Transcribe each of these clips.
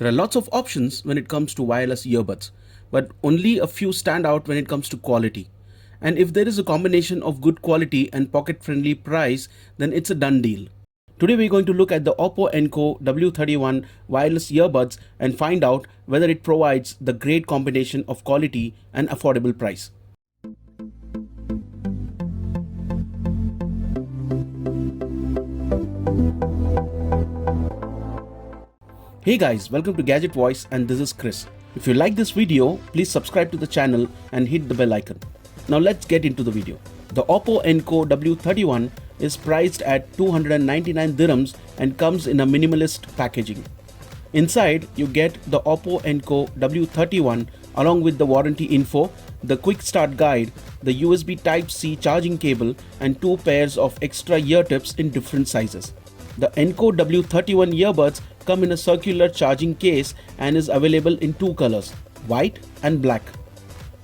There are lots of options when it comes to wireless earbuds, but only a few stand out when it comes to quality. And if there is a combination of good quality and pocket-friendly price, then it's a done deal. Today we're going to look at the Oppo Enco W31 wireless earbuds and find out whether it provides the great combination of quality and affordable price. Hey guys, welcome to Gadget Voice and this is Chris. If you like this video, please subscribe to the channel and hit the bell icon. Now let's get into the video. The Oppo Enco W31 is priced at 299 dirhams and comes in a minimalist packaging. Inside, you get the Oppo Enco W31 along with the warranty info, the quick start guide, the USB Type-C charging cable and two pairs of extra ear tips in different sizes. The Enco W31 earbuds come in a circular charging case and is available in two colors, white and black.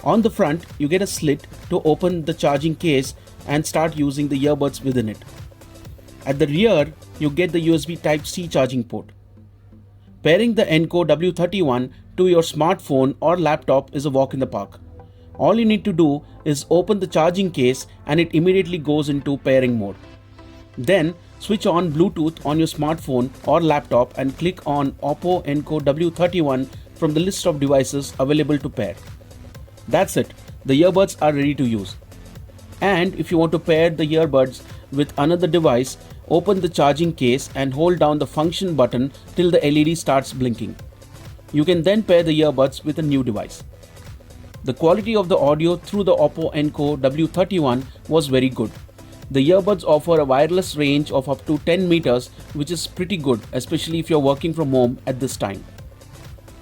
On the front, you get a slit to open the charging case and start using the earbuds within it. At the rear, you get the USB Type-C charging port. Pairing the Enco W31 to your smartphone or laptop is a walk in the park. All you need to do is open the charging case and it immediately goes into pairing mode. Then, switch on Bluetooth on your smartphone or laptop and click on Oppo Enco W31 from the list of devices available to pair. That's it, the earbuds are ready to use. And if you want to pair the earbuds with another device, open the charging case and hold down the function button till the LED starts blinking. You can then pair the earbuds with a new device. The quality of the audio through the Oppo Enco W31 was very good. The earbuds offer a wireless range of up to 10 meters, which is pretty good, especially if you're working from home at this time.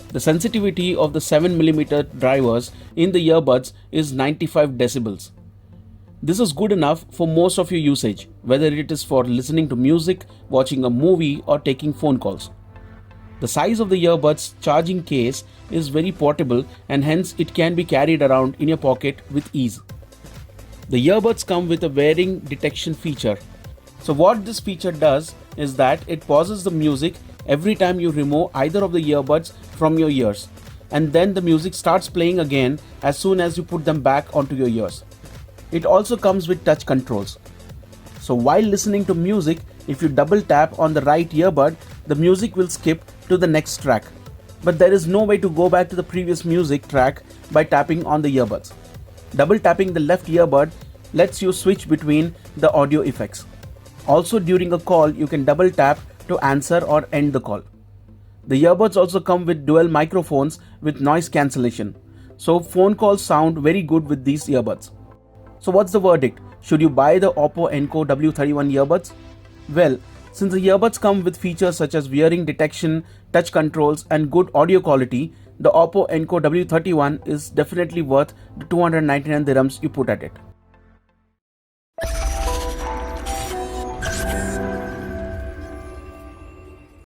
The sensitivity of the 7mm drivers in the earbuds is 95 decibels. This is good enough for most of your usage, whether it is for listening to music, watching a movie or taking phone calls. The size of the earbuds charging case is very portable and hence it can be carried around in your pocket with ease. The earbuds come with a wearing detection feature. So what this feature does is that it pauses the music every time you remove either of the earbuds from your ears, and then the music starts playing again as soon as you put them back onto your ears. It also comes with touch controls. So while listening to music, if you double tap on the right earbud, the music will skip to the next track. But there is no way to go back to the previous music track by tapping on the earbuds. Double tapping the left earbud lets you switch between the audio effects. Also during a call, you can double tap to answer or end the call. The earbuds also come with dual microphones with noise cancellation. So phone calls sound very good with these earbuds. So what's the verdict? Should you buy the Oppo Enco W31 earbuds? Well, since the earbuds come with features such as wearing detection, touch controls and good audio quality, the Oppo Enco W31 is definitely worth the 299 dirhams you put at it.